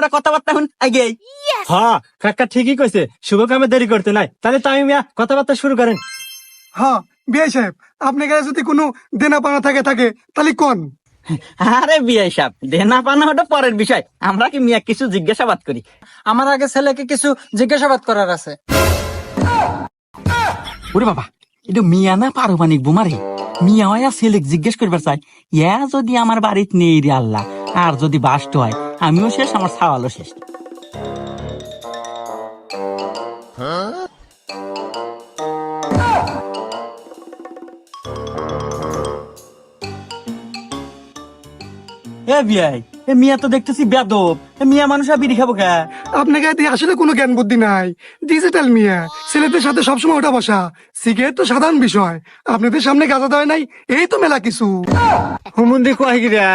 আমরা কথাবার্তা এখন আগে। হ্যাঁ কাকা ঠিকই কইছে, শুভ কামে দেরি করতে নাই। তাহলে তামিম মিয়া কথাবার্তা শুরু করেন। হ্যাঁ বিআই সাহেব, আপনার কাছে যদি কোনো দেনা পানা থাকে তাহলে কোন। আরে বিআই সাহেব, দেনা পানা ওটা পরের বিষয়, আমরা কি মিয়া কিছু জিজ্ঞাসাবাদ করি। আমার আগে ছেলেকে কিছু জিজ্ঞাসাবাদ করার আছে। ওরে বাবা, এটা মিয়া না পারমাণিক বোমারে। মিয়া হয় ছেলে জিজ্ঞেস করবার চাই, ইয়া যদি আমার বাড়িতে নেই রে আল্লাহ, আর যদি বাস্ট হয় আমিও শেষ, আমার ছাওয়ালও শেষ। এ বিয়াই, এ মিয়া তো দেখতেছি বেদব। এ মিয়া মানুষ আর বিড়ি খাবো কে? আপনাকে দিয়ে আসলে কোনো জ্ঞান বুদ্ধি নাই, ডিজিটাল মিয়া। ছেলেদের সাথে সবসময় ওটা বসা, সিগারেট তো সাধারণ বিষয়, আপনাদের সামনে গাঁজা দেয় নাই, এই তো মেলা কিছু। হুমুন্দি কয় গিরা